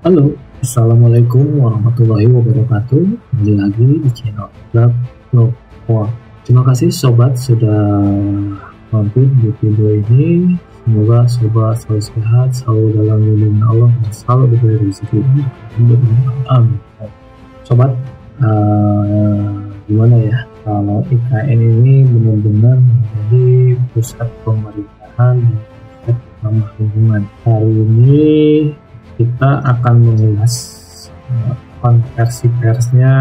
Halo, Assalamualaikum warahmatullahi wabarakatuh. Kembali lagi di channel Club Nova. Terima kasih sobat sudah mampir di video ini. Semoga sobat selalu sehat, selalu dalam lindungan Allah, dan selalu diberi rezeki. Amin. Sobat, gimana ya kalau IKN ini benar-benar menjadi pusat pemerintahan dan pusat ramah lingkungan? Hari ini kita akan mengulas konversi persnya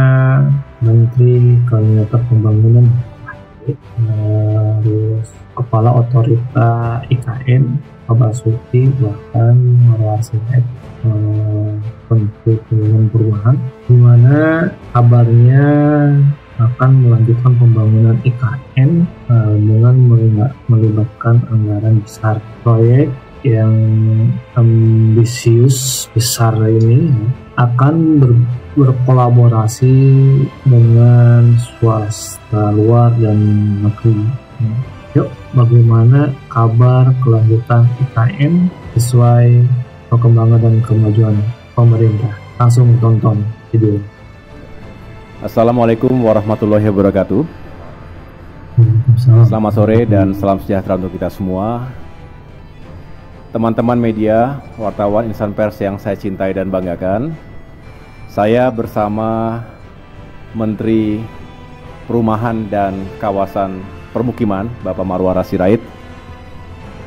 Menteri Koordinator Pembangunan, terus Kepala Otorita IKN Pak Basuki, bahkan Marwar Sirait, Menteri Perumahan, di mana kabarnya akan melanjutkan pembangunan IKN dengan melibatkan anggaran besar. Proyek yang ambisius besar ini akan berkolaborasi dengan swasta luar dan negeri. Yuk, bagaimana kabar kelanjutan IKN sesuai perkembangan dan kemajuan pemerintah? Langsung tonton video. Assalamualaikum warahmatullahi wabarakatuh. Selamat sore dan salam sejahtera untuk kita semua. Teman-teman media, wartawan, insan pers yang saya cintai dan banggakan, saya bersama Menteri Perumahan dan Kawasan Permukiman, Bapak Marwar Sirait,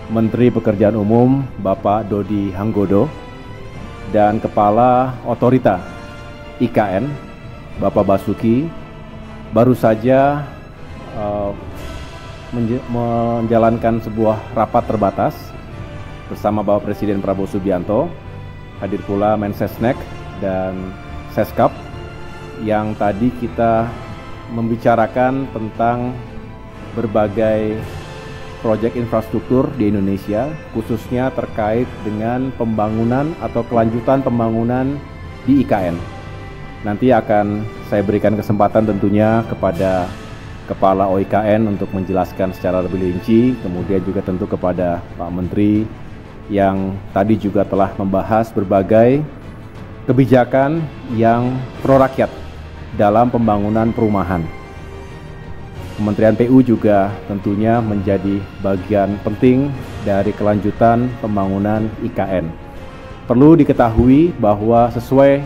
Menteri Pekerjaan Umum, Bapak Dodi Hanggodo, dan Kepala Otorita IKN, Bapak Basuki, baru saja menjalankan sebuah rapat terbatas bersama Bapak Presiden Prabowo Subianto, hadir pula Mensesnek dan Seskap, yang tadi kita membicarakan tentang berbagai proyek infrastruktur di Indonesia, khususnya terkait dengan pembangunan atau kelanjutan pembangunan di IKN. Nanti akan saya berikan kesempatan tentunya kepada Kepala OIKN untuk menjelaskan secara lebih rinci, kemudian juga tentu kepada Pak Menteri yang tadi juga telah membahas berbagai kebijakan yang pro rakyat dalam pembangunan perumahan. Kementerian PU juga tentunya menjadi bagian penting dari kelanjutan pembangunan IKN. Perlu diketahui bahwa sesuai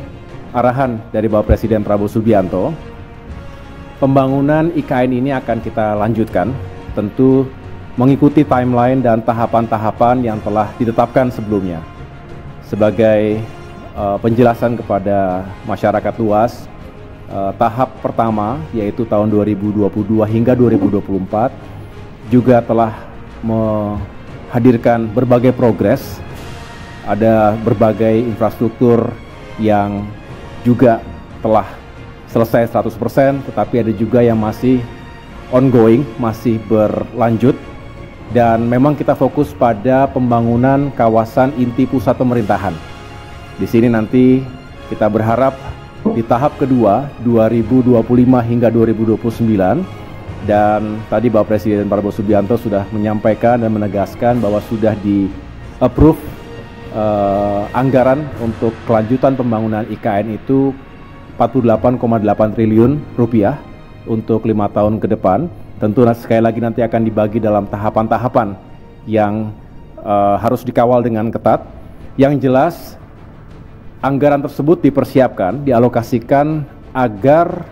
arahan dari Bapak Presiden Prabowo Subianto, pembangunan IKN ini akan kita lanjutkan, tentu mengikuti timeline dan tahapan-tahapan yang telah ditetapkan sebelumnya. Sebagai penjelasan kepada masyarakat luas, tahap pertama yaitu tahun 2022 hingga 2024 juga telah menghadirkan berbagai progres. Ada berbagai infrastruktur yang juga telah selesai 100%, tetapi ada juga yang masih ongoing, masih berlanjut. Dan memang kita fokus pada pembangunan kawasan inti pusat pemerintahan. Di sini nanti kita berharap di tahap kedua 2025 hingga 2029, dan tadi Bapak Presiden Prabowo Subianto sudah menyampaikan dan menegaskan bahwa sudah di-approve anggaran untuk kelanjutan pembangunan IKN itu 48,8 triliun rupiah untuk 5 tahun ke depan. Tentu sekali lagi nanti akan dibagi dalam tahapan-tahapan yang harus dikawal dengan ketat. Yang jelas, anggaran tersebut dipersiapkan, dialokasikan agar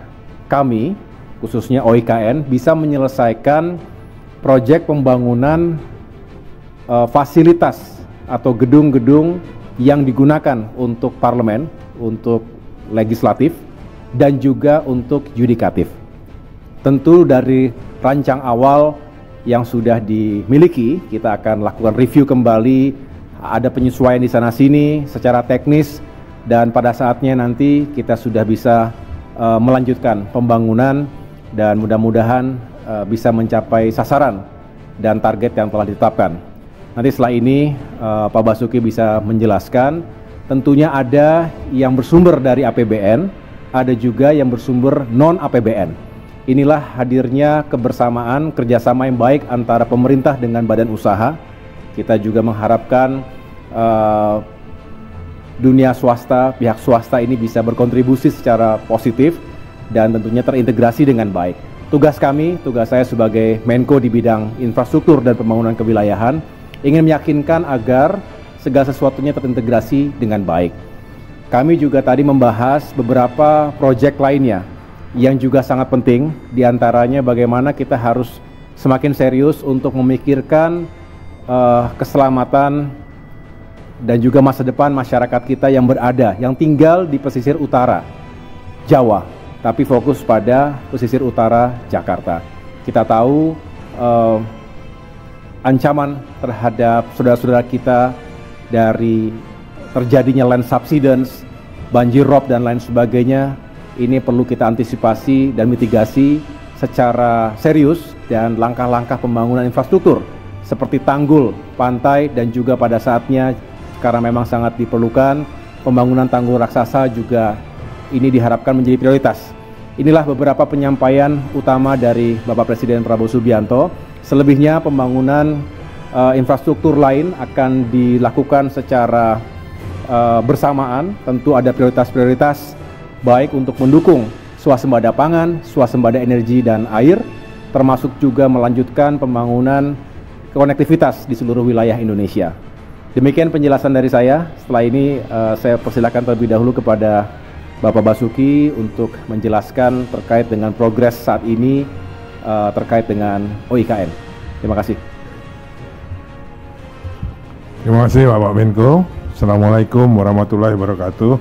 kami, khususnya OIKN, bisa menyelesaikan proyek pembangunan fasilitas atau gedung-gedung yang digunakan untuk parlemen, untuk legislatif, dan juga untuk yudikatif. Tentu dari rancang awal yang sudah dimiliki, kita akan lakukan review kembali, ada penyesuaian di sana-sini secara teknis, dan pada saatnya nanti kita sudah bisa melanjutkan pembangunan dan mudah-mudahan bisa mencapai sasaran dan target yang telah ditetapkan. Nanti setelah ini Pak Basuki bisa menjelaskan, tentunya ada yang bersumber dari APBN, ada juga yang bersumber non-APBN. Inilah hadirnya kebersamaan, kerjasama yang baik antara pemerintah dengan badan usaha. Kita juga mengharapkan dunia swasta, pihak swasta ini bisa berkontribusi secara positif dan tentunya terintegrasi dengan baik. Tugas saya sebagai Menko di bidang infrastruktur dan pembangunan kewilayahan ingin meyakinkan agar segala sesuatunya terintegrasi dengan baik. Kami juga tadi membahas beberapa proyek lainnya yang juga sangat penting, diantaranya bagaimana kita harus semakin serius untuk memikirkan keselamatan dan juga masa depan masyarakat kita yang tinggal di pesisir utara Jawa, tapi fokus pada pesisir utara Jakarta. Kita tahu ancaman terhadap saudara-saudara kita dari terjadinya land subsidence, banjir rob dan lain sebagainya, ini perlu kita antisipasi dan mitigasi secara serius, dan langkah-langkah pembangunan infrastruktur seperti tanggul, pantai, dan juga pada saatnya karena memang sangat diperlukan pembangunan tanggul raksasa juga ini diharapkan menjadi prioritas. Inilah beberapa penyampaian utama dari Bapak Presiden Prabowo Subianto. Selebihnya pembangunan infrastruktur lain akan dilakukan secara bersamaan. Tentu ada prioritas-prioritas baik untuk mendukung swasembada pangan, swasembada energi dan air, termasuk juga melanjutkan pembangunan konektivitas di seluruh wilayah Indonesia. Demikian penjelasan dari saya. Setelah ini saya persilakan terlebih dahulu kepada Bapak Basuki untuk menjelaskan terkait dengan progres saat ini terkait dengan OIKN. Terima kasih. Terima kasih Bapak Menko. Assalamualaikum warahmatullahi wabarakatuh.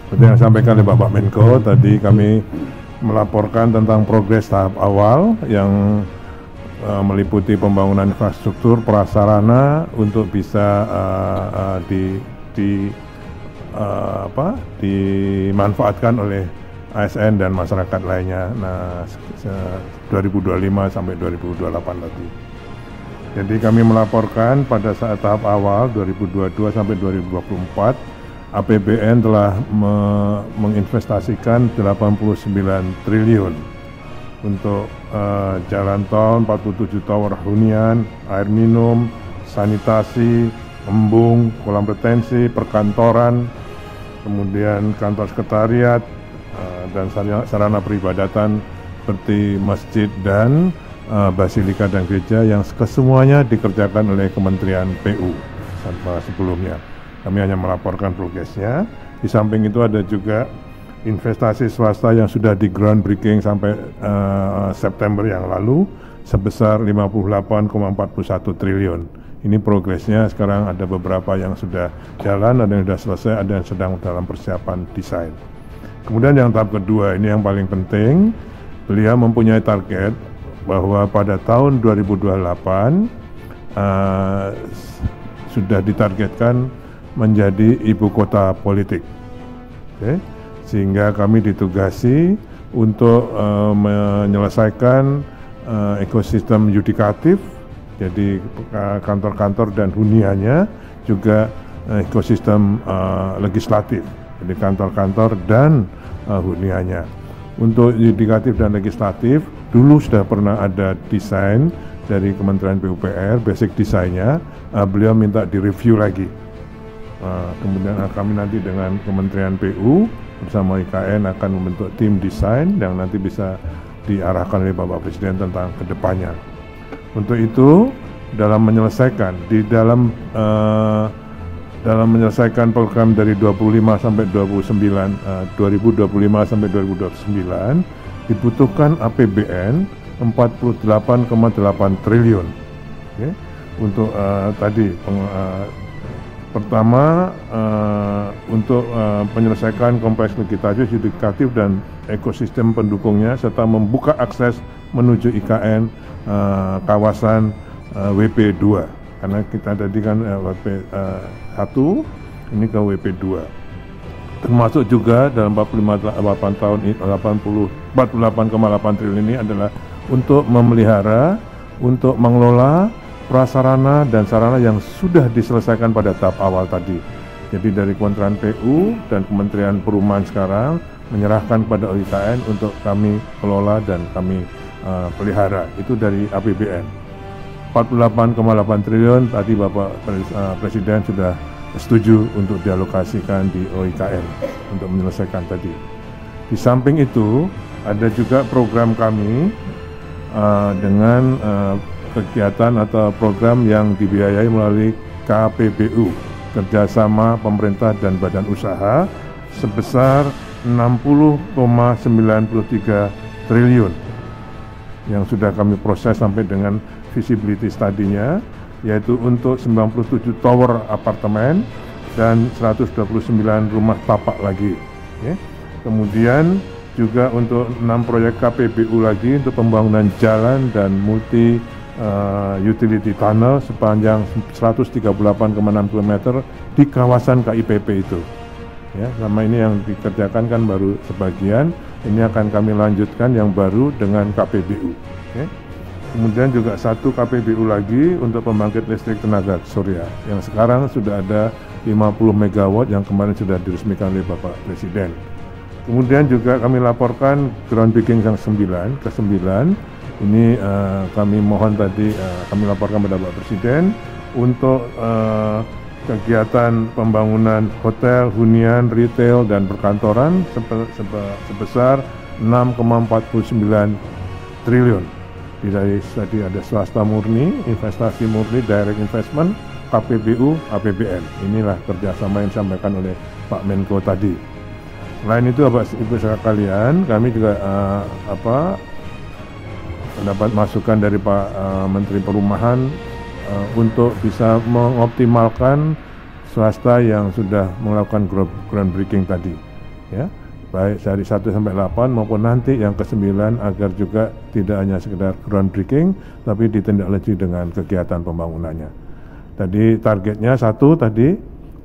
Seperti yang disampaikan oleh Bapak Menko, tadi kami melaporkan tentang progres tahap awal yang meliputi pembangunan infrastruktur prasarana untuk bisa dimanfaatkan oleh ASN dan masyarakat lainnya. Nah, 2025 sampai 2028 tadi. Jadi kami melaporkan pada saat tahap awal 2022 sampai 2024 APBN telah menginvestasikan 89 triliun untuk jalan tol, 47 tower hunian, air minum, sanitasi, embung, kolam retensi, perkantoran, kemudian kantor sekretariat, dan sarana peribadatan seperti masjid dan basilika dan gereja yang kesemuanya dikerjakan oleh Kementerian PU sebelumnya. Kami hanya melaporkan progresnya. Di samping itu ada juga investasi swasta yang sudah di groundbreaking sampai September yang lalu sebesar 58,41 triliun. Ini progresnya sekarang ada beberapa yang sudah jalan, ada yang sudah selesai, ada yang sedang dalam persiapan desain. Kemudian yang tahap kedua, ini yang paling penting, beliau mempunyai target bahwa pada tahun 2028 sudah ditargetkan menjadi ibu kota politik. Okay? Sehingga kami ditugasi untuk menyelesaikan ekosistem yudikatif, jadi kantor-kantor dan huniannya, juga ekosistem legislatif, jadi kantor-kantor dan huniannya. Untuk yudikatif dan legislatif, dulu sudah pernah ada desain dari Kementerian PUPR, basic desainnya, beliau minta direview lagi. Kemudian kami nanti dengan Kementerian PU bersama IKN akan membentuk tim desain yang nanti bisa diarahkan oleh Bapak Presiden tentang kedepannya. Untuk itu, dalam menyelesaikan menyelesaikan program dari 25 sampai 29 2025 sampai 2029 dibutuhkan APBN 48,8 triliun. Okay? Untuk pertama, untuk menyelesaikan kompleks legislatif, yudikatif, dan ekosistem pendukungnya, serta membuka akses menuju IKN kawasan WP2. Karena kita tadi kan WP1, ini ke WP2. Termasuk juga dalam 48 tahun 48,8 triliun ini adalah untuk memelihara, untuk mengelola prasarana dan sarana yang sudah diselesaikan pada tahap awal tadi. Jadi dari Kementerian PU dan Kementerian Perumahan sekarang menyerahkan pada OIKN untuk kami kelola dan kami pelihara. Itu dari APBN. 48,8 triliun tadi Bapak Presiden sudah setuju untuk dialokasikan di OIKN untuk menyelesaikan tadi. Di samping itu ada juga program kami dengan kegiatan atau program yang dibiayai melalui KPBU, kerjasama pemerintah dan badan usaha, sebesar 60,93 triliun yang sudah kami proses sampai dengan feasibility study-nya, yaitu untuk 97 tower apartemen dan 129 rumah tapak lagi. Kemudian juga untuk 6 proyek KPBU lagi untuk pembangunan jalan dan multi utility tunnel sepanjang 138,6 km di kawasan KIPP itu. Ya, selama ini yang dikerjakan kan baru sebagian, ini akan kami lanjutkan yang baru dengan KPBU. Okay. Kemudian juga 1 KPBU lagi untuk pembangkit listrik tenaga surya, yang sekarang sudah ada 50 MW yang kemarin sudah diresmikan oleh Bapak Presiden. Kemudian juga kami laporkan groundbreaking yang ke-9, ini kami mohon tadi kami laporkan pada Bapak Presiden untuk kegiatan pembangunan hotel, hunian, retail, dan perkantoran sebesar 6,49 triliun. Dari tadi ada swasta murni, investasi murni, direct investment, KPBU, APBN. Inilah kerjasama yang disampaikan oleh Pak Menko tadi. Selain itu, Bapak Ibu sekalian, kami juga mendapat masukan dari Pak Menteri Perumahan untuk bisa mengoptimalkan swasta yang sudah melakukan groundbreaking tadi, ya, baik dari 1 sampai 8 maupun nanti yang ke-9, agar juga tidak hanya sekedar groundbreaking tapi ditindaklanjuti dengan kegiatan pembangunannya. Tadi targetnya 1 tadi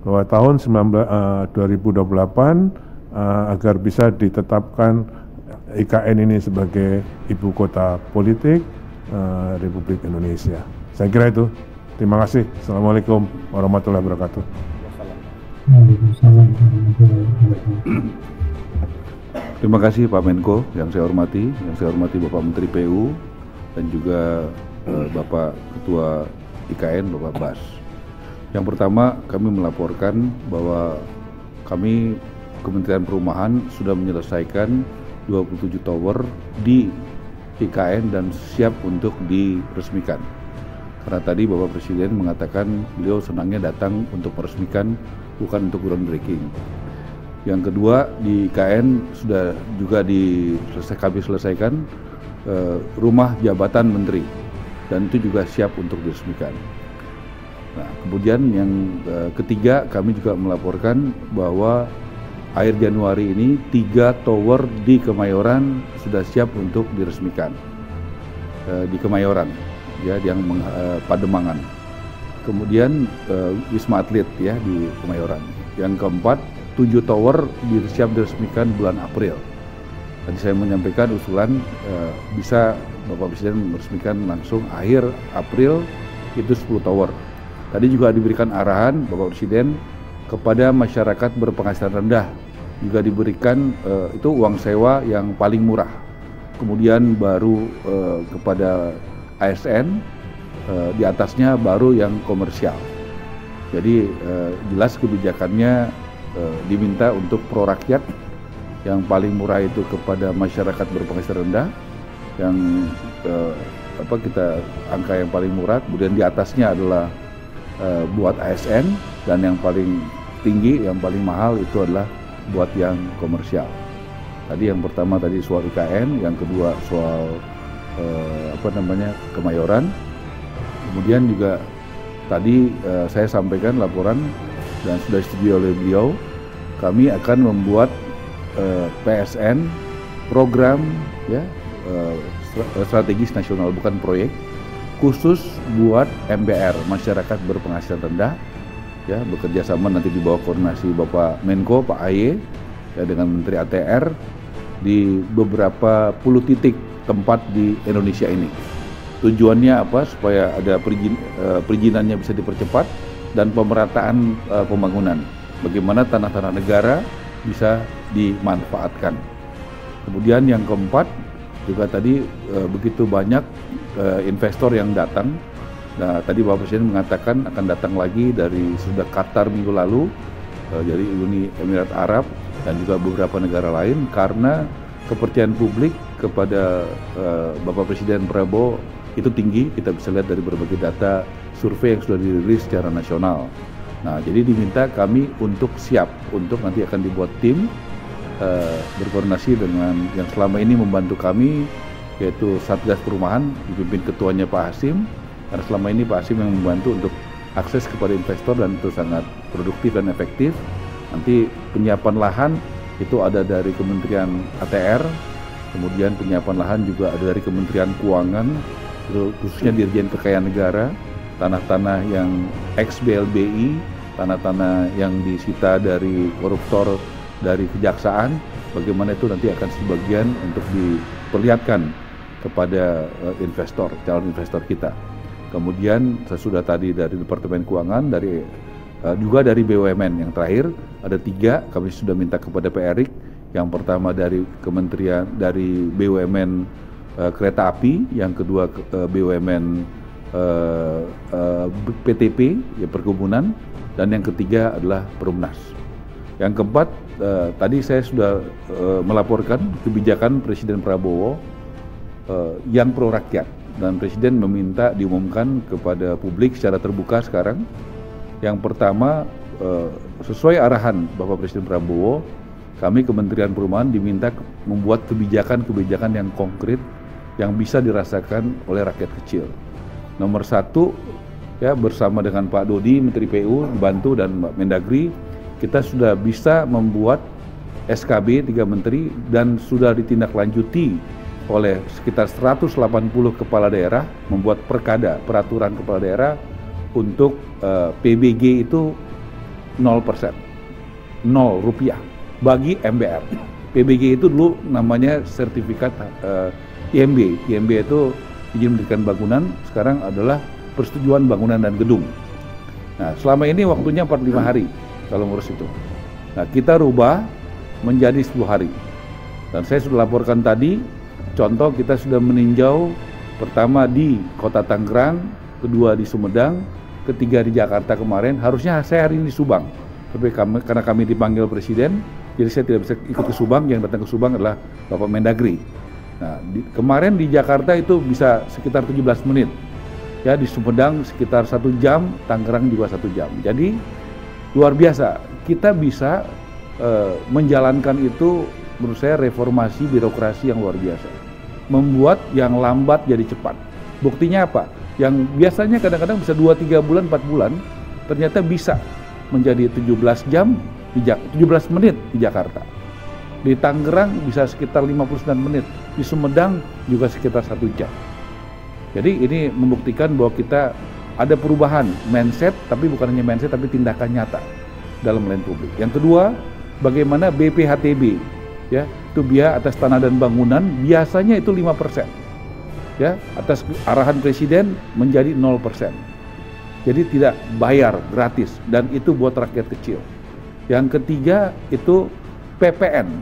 bahwa tahun 2028 agar bisa ditetapkan IKN ini sebagai ibu kota politik Republik Indonesia. Saya kira itu. Terima kasih. Assalamualaikum warahmatullahi wabarakatuh. Terima kasih Pak Menko yang saya hormati Bapak Menteri PU dan juga Bapak Ketua IKN Bapak Bas. Yang pertama, kami melaporkan bahwa kami Kementerian Perumahan sudah menyelesaikan 27 tower di IKN dan siap untuk diresmikan. Karena tadi Bapak Presiden mengatakan beliau senangnya datang untuk meresmikan, bukan untuk groundbreaking. Yang kedua, di IKN sudah juga kami selesaikan rumah jabatan menteri, dan itu juga siap untuk diresmikan. Nah, kemudian yang ketiga, kami juga melaporkan bahwa akhir Januari ini 3 tower di Kemayoran sudah siap untuk diresmikan di Kemayoran, ya, yang Pademangan. Kemudian Wisma Atlet, ya, di Kemayoran. Yang keempat, 7 tower siap diresmikan bulan April. Tadi saya menyampaikan usulan bisa Bapak Presiden meresmikan langsung akhir April itu 10 tower. Tadi juga diberikan arahan Bapak Presiden kepada masyarakat berpenghasilan rendah juga diberikan itu uang sewa yang paling murah. Kemudian baru kepada ASN, di atasnya baru yang komersial. Jadi jelas kebijakannya diminta untuk pro rakyat, yang paling murah itu kepada masyarakat berpenghasilan rendah, yang kita angka yang paling murah, kemudian di atasnya adalah buat ASN, dan yang paling tinggi, yang paling mahal itu adalah buat yang komersial. Tadi yang pertama tadi soal IKN, yang kedua soal Kemayoran. Kemudian juga tadi saya sampaikan laporan dan sudah disetujui oleh beliau, kami akan membuat PSN program, ya, strategis nasional, bukan proyek, khusus buat MBR, masyarakat berpenghasilan rendah, ya, bekerja sama nanti di bawah koordinasi Bapak Menko, Pak AY, ya, dengan Menteri ATR di beberapa puluh titik tempat di Indonesia ini. Tujuannya apa? Supaya ada perizinannya bisa dipercepat dan pemerataan pembangunan. Bagaimana tanah-tanah negara bisa dimanfaatkan. Kemudian yang keempat, juga tadi begitu banyak investor yang datang Nah, tadi Bapak Presiden mengatakan akan datang lagi dari sudah Qatar minggu lalu, jadi Uni Emirat Arab dan juga beberapa negara lain, karena kepercayaan publik kepada Bapak Presiden Prabowo itu tinggi. Kita bisa lihat dari berbagai data survei yang sudah dirilis secara nasional. Nah, jadi diminta kami untuk siap, untuk nanti akan dibuat tim berkoordinasi dengan yang selama ini membantu kami, yaitu Satgas Perumahan dipimpin ketuanya Pak Hasim, karena selama ini Pak Hasim yang membantu untuk akses kepada investor dan itu sangat produktif dan efektif. Nanti penyiapan lahan itu ada dari Kementerian ATR, kemudian penyiapan lahan juga ada dari Kementerian Keuangan, khususnya Dirjen Kekayaan Negara, tanah-tanah yang ex-BLBI, tanah-tanah yang disita dari koruptor dari kejaksaan, bagaimana itu nanti akan sebagian untuk diperlihatkan kepada investor, calon investor kita. Kemudian sesudah tadi dari Departemen Keuangan, dari juga dari BUMN yang terakhir ada 3 kami sudah minta kepada Pak Erik. Yang pertama dari Kementerian dari BUMN Kereta Api, yang kedua BUMN PTP ya perkebunan, dan yang ketiga adalah Perumnas. Yang keempat tadi saya sudah melaporkan kebijakan Presiden Prabowo yang pro rakyat, dan Presiden meminta diumumkan kepada publik secara terbuka sekarang. Yang pertama, sesuai arahan Bapak Presiden Prabowo, kami Kementerian Perumahan diminta membuat kebijakan-kebijakan yang konkret yang bisa dirasakan oleh rakyat kecil. Nomor 1, ya bersama dengan Pak Dodi, Menteri PU, dibantu dan Mbak Mendagri, kita sudah bisa membuat SKB 3 menteri dan sudah ditindaklanjuti oleh sekitar 180 kepala daerah membuat peraturan kepala daerah untuk PBG itu 0%, 0 rupiah bagi MBR. PBG itu dulu namanya sertifikat IMB. IMB itu izin mendirikan bangunan, sekarang adalah persetujuan bangunan dan gedung. Nah, selama ini waktunya 45 hari kalau ngurus itu. Nah, kita rubah menjadi 10 hari. Dan saya sudah laporkan tadi, contoh kita sudah meninjau pertama di Kota Tangerang, kedua di Sumedang, ketiga di Jakarta kemarin. Harusnya saya hari ini di Subang, tapi karena kami dipanggil Presiden, jadi saya tidak bisa ikut ke Subang. Yang datang ke Subang adalah Bapak Mendagri. Nah, kemarin di Jakarta itu bisa sekitar 17 menit. Ya, di Sumedang sekitar 1 jam, Tangerang juga 1 jam. Jadi luar biasa. Kita bisa menjalankan itu, menurut saya reformasi birokrasi yang luar biasa. Membuat yang lambat jadi cepat. Buktinya apa? Yang biasanya kadang-kadang bisa 2-3 bulan, 4 bulan, ternyata bisa menjadi 17 jam, 17 menit di Jakarta. Di Tangerang bisa sekitar 59 menit, di Sumedang juga sekitar 1 jam. Jadi ini membuktikan bahwa kita ada perubahan mindset, tapi bukan hanya mindset, tapi tindakan nyata dalam melayani publik. Yang kedua, bagaimana BPHTB, ya, itu biaya atas tanah dan bangunan biasanya itu 5%. Ya, atas arahan Presiden menjadi 0%. Jadi tidak bayar, gratis, dan itu buat rakyat kecil. Yang ketiga itu PPN.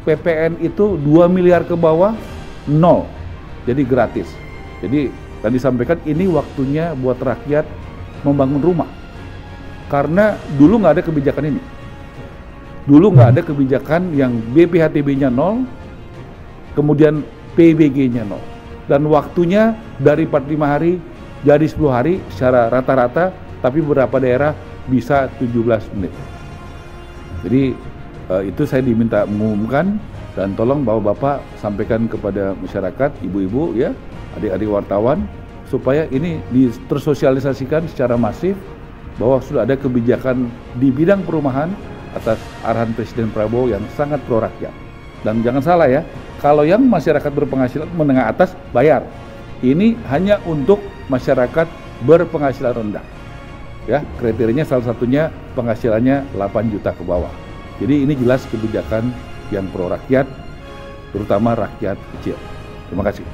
PPN itu 2 miliar ke bawah 0. Jadi gratis. Jadi tadi sampaikan ini waktunya buat rakyat membangun rumah. Karena dulu nggak ada kebijakan ini. Dulu nggak ada kebijakan yang BPHTB-nya 0, kemudian PBG-nya 0. Dan waktunya dari 45 hari jadi 10 hari secara rata-rata, tapi beberapa daerah bisa 17 menit. Jadi itu saya diminta mengumumkan, dan tolong Bapak-Bapak sampaikan kepada masyarakat, ibu-ibu ya, adik-adik wartawan, supaya ini tersosialisasikan secara masif bahwa sudah ada kebijakan di bidang perumahan atas arahan Presiden Prabowo yang sangat pro rakyat. Dan jangan salah ya, kalau yang masyarakat berpenghasilan menengah atas bayar. Ini hanya untuk masyarakat berpenghasilan rendah. Ya, kriterianya salah satunya penghasilannya 8 juta ke bawah. Jadi ini jelas kebijakan yang pro rakyat, terutama rakyat kecil. Terima kasih.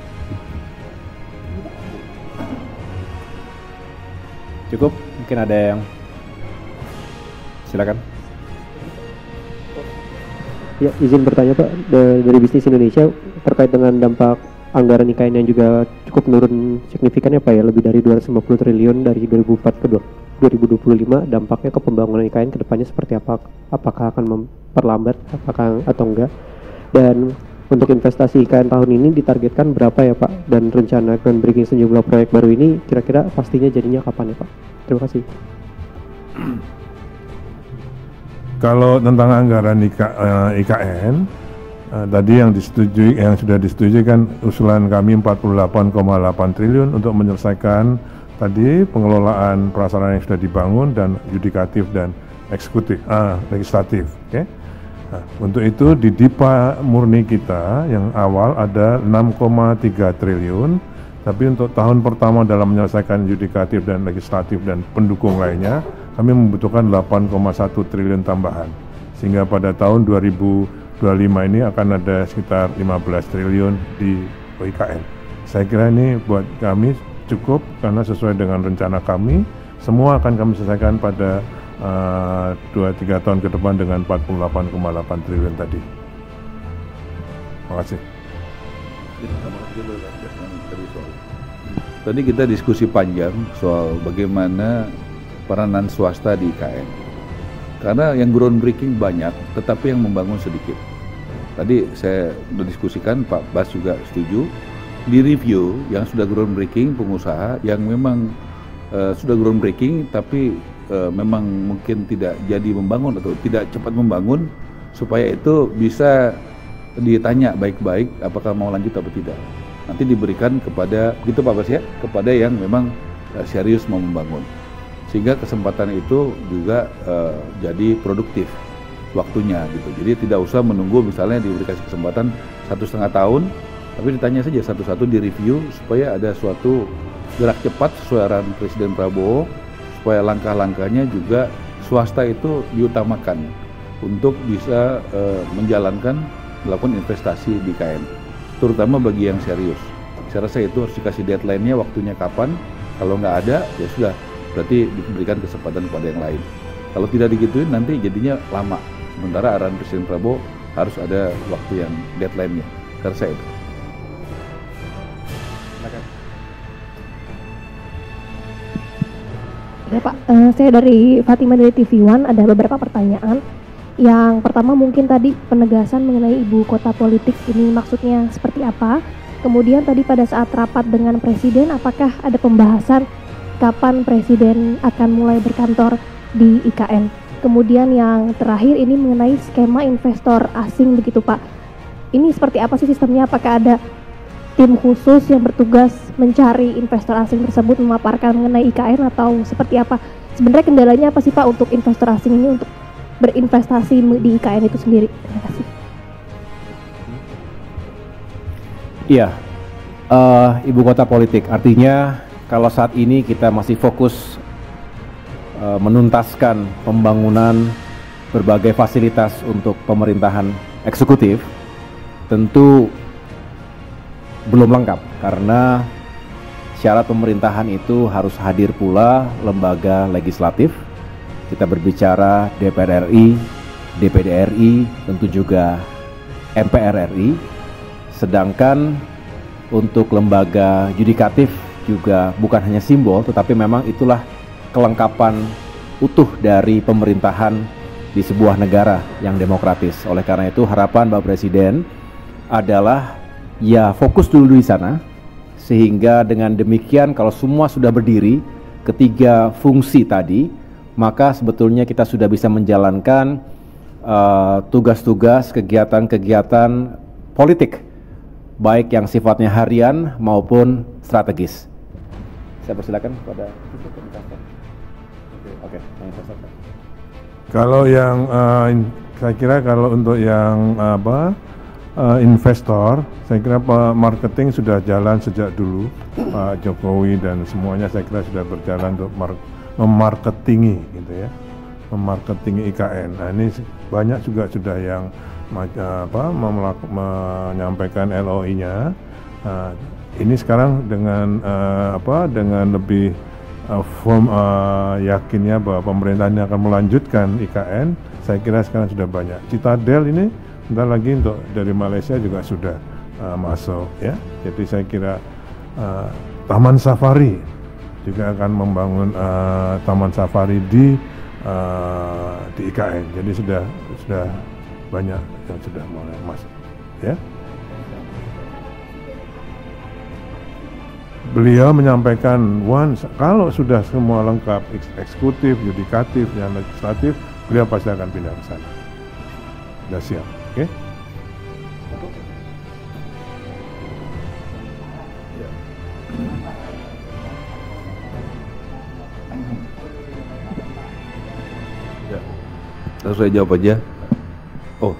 Cukup, mungkin ada yang silakan. Ya, izin bertanya Pak, dari Bisnis Indonesia terkait dengan dampak anggaran IKN yang juga cukup menurun signifikan ya Pak ya, lebih dari 250 triliun dari 2004 ke 2025. Dampaknya ke pembangunan IKN kedepannya seperti apa? Apakah akan memperlambat atau enggak? Dan untuk investasi IKN tahun ini ditargetkan berapa ya Pak? Dan rencana groundbreaking sejumlah proyek baru ini kira-kira pastinya jadinya kapan ya Pak? Terima kasih. Kalau tentang anggaran IKN, tadi yang sudah disetujui kan usulan kami 48,8 triliun untuk menyelesaikan tadi pengelolaan prasarana yang sudah dibangun dan yudikatif dan eksekutif, legislatif. Okay? Nah, untuk itu di DIPA murni kita yang awal ada 6,3 triliun, tapi untuk tahun pertama dalam menyelesaikan yudikatif dan legislatif dan pendukung lainnya, kami membutuhkan 8,1 triliun tambahan. Sehingga pada tahun 2025 ini akan ada sekitar 15 triliun di IKN. Saya kira ini buat kami cukup karena sesuai dengan rencana kami, semua akan kami selesaikan pada 2-3 tahun ke depan dengan 48,8 triliun tadi. Terima kasih. Tadi kita diskusi panjang soal bagaimana peranan swasta di IKN. Karena yang groundbreaking banyak, tetapi yang membangun sedikit. Tadi saya sudah diskusikan, Pak Bas juga setuju, di review yang sudah groundbreaking pengusaha yang memang sudah groundbreaking tapi memang mungkin tidak jadi membangun atau tidak cepat membangun, supaya itu bisa ditanya baik-baik apakah mau lanjut atau tidak. Nanti diberikan kepada, begitu Pak Bas ya, kepada yang memang serius mau membangun. Sehingga kesempatan itu juga jadi produktif waktunya gitu. Jadi tidak usah menunggu misalnya diberi kesempatan 1,5 tahun, tapi ditanya saja satu-satu di review supaya ada suatu gerak cepat sesuai arahan Presiden Prabowo, supaya langkah-langkahnya juga swasta itu diutamakan untuk bisa melakukan investasi di IKN, terutama bagi yang serius. Saya rasa itu harus dikasih deadline-nya, waktunya kapan. Kalau nggak ada ya sudah, berarti diberikan kesempatan kepada yang lain. Kalau tidak digituin nanti jadinya lama. Sementara arahan Presiden Prabowo harus ada waktu yang deadline-nya. Saya rasa itu. Ya Pak, saya dari Fatima dari TV One, ada beberapa pertanyaan. Yang pertama mungkin tadi penegasan mengenai ibu kota politik ini maksudnya seperti apa? Kemudian tadi pada saat rapat dengan Presiden, apakah ada pembahasan kapan Presiden akan mulai berkantor di IKN? Kemudian yang terakhir ini mengenai skema investor asing begitu Pak. Ini seperti apa sih sistemnya? Apakah ada tim khusus yang bertugas mencari investor asing tersebut, memaparkan mengenai IKN atau seperti apa? Sebenarnya kendalanya apa sih Pak untuk investor asing ini untuk berinvestasi di IKN itu sendiri? Terima kasih. Iya, ibu kota politik artinya kalau saat ini kita masih fokus menuntaskan pembangunan berbagai fasilitas untuk pemerintahan eksekutif, tentu belum lengkap karena syarat pemerintahan itu harus hadir pula lembaga legislatif. Kita berbicara DPR RI, DPD RI, tentu juga MPR RI. Sedangkan untuk lembaga yudikatif juga bukan hanya simbol, tetapi memang itulah kelengkapan utuh dari pemerintahan di sebuah negara yang demokratis. Oleh karena itu harapan Bapak Presiden adalah ya fokus dulu di sana, sehingga dengan demikian kalau semua sudah berdiri, ketiga fungsi tadi, maka sebetulnya kita sudah bisa menjalankan tugas-tugas, kegiatan-kegiatan politik, baik yang sifatnya harian maupun strategis. Saya persilakan kepada Kalau yang saya kira kalau untuk yang investor, saya kira marketing sudah jalan sejak dulu. Pak Jokowi dan semuanya saya kira sudah berjalan untuk memarketingi gitu ya, memarketingi IKN. Nah ini banyak juga sudah yang menyampaikan LOI-nya. Ini sekarang dengan dengan lebih yakinnya bahwa pemerintahnya akan melanjutkan IKN. Saya kira sekarang sudah banyak. Citadel ini bentar lagi untuk dari Malaysia juga sudah masuk ya. Jadi saya kira Taman Safari juga akan membangun Taman Safari di IKN. Jadi sudah banyak yang sudah mulai masuk ya. Beliau menyampaikan kalau sudah semua lengkap, eksekutif, yudikatif, dan legislatif, beliau pasti akan pindah ke sana. Sudah siap, oke? Lalu saya jawab aja. Oh,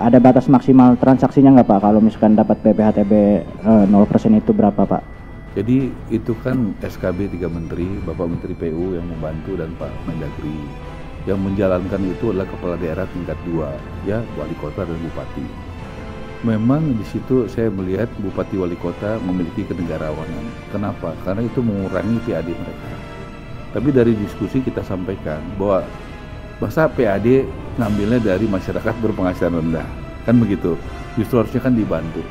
ada batas maksimal transaksinya nggak Pak? Kalau misalkan dapat PPHTB 0% itu berapa Pak? jadi itu kan SKB 3 Menteri, Bapak Menteri PU yang membantu dan Pak Mendagri. Yang menjalankan itu adalah kepala daerah tingkat 2, ya, wali kota dan bupati. Memang di situ saya melihat bupati wali kota memiliki kenegarawanan. Kenapa? Karena itu mengurangi PAD mereka. Tapi dari diskusi kita sampaikan bahwa masa PAD ngambilnya dari masyarakat berpenghasilan rendah, kan begitu. Justru harusnya kan dibantu,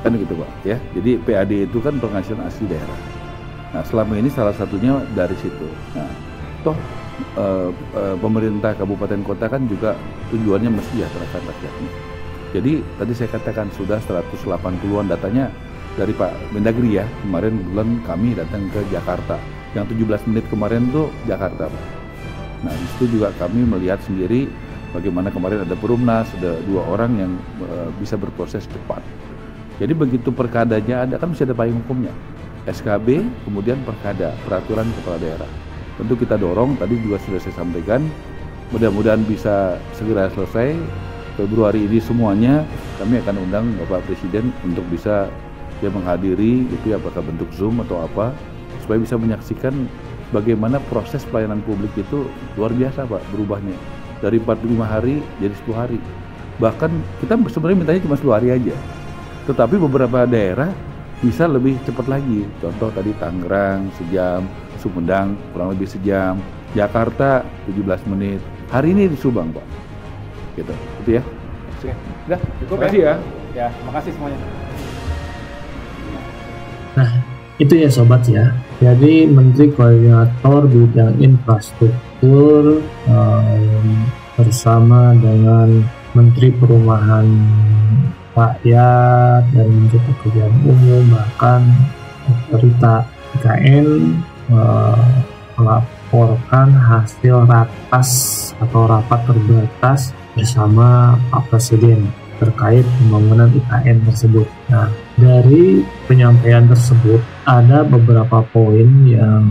kan gitu Pak ya. Jadi PAD itu kan penghasilan asli daerah. Nah selama ini salah satunya dari situ. Nah toh pemerintah kabupaten kota kan juga tujuannya mensejahterakan rakyatnya. Jadi tadi saya katakan sudah 180-an datanya dari Pak Mendagri ya. Kemarin bulan kami datang ke Jakarta. Yang 17 menit kemarin tuh Jakarta Pak. Nah di situ juga kami melihat sendiri bagaimana kemarin ada perumnas, ada 2 orang yang bisa berproses cepat. Jadi begitu perkadanya ada kan mesti ada payung hukumnya. SKB kemudian perkada, peraturan kepala daerah. Tentu kita dorong, tadi juga sudah saya sampaikan, mudah-mudahan bisa segera selesai. Februari ini semuanya kami akan undang Bapak Presiden untuk bisa dia menghadiri itu ya, apakah bentuk Zoom atau apa, supaya bisa menyaksikan bagaimana proses pelayanan publik itu luar biasa Pak berubahnya. Dari 45 hari jadi 10 hari. Bahkan kita sebenarnya mintanya cuma 10 hari aja. Tetapi beberapa daerah bisa lebih cepat lagi. Contoh tadi Tangerang sejam, Sumedang kurang lebih sejam, Jakarta 17 menit. Hari ini di Subang Pak. Gitu. Itu ya. Oke. Udah, cukup Terima kasih ya. Ya, makasih semuanya. Nah, itu ya sobat ya. Jadi Menteri Koordinator Bidang Infrastruktur bersama dengan Menteri Perumahan Rakyat dan Menteri Pekerjaan Umum bahkan otorita IKN melaporkan hasil ratas atau rapat terbatas bersama Pak Presiden terkait pembangunan IKN tersebut. Nah, dari penyampaian tersebut ada beberapa poin yang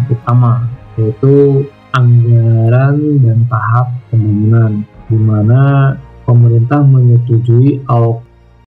utama, yaitu anggaran dan tahap pembangunan, di mana pemerintah menyetujui alokasi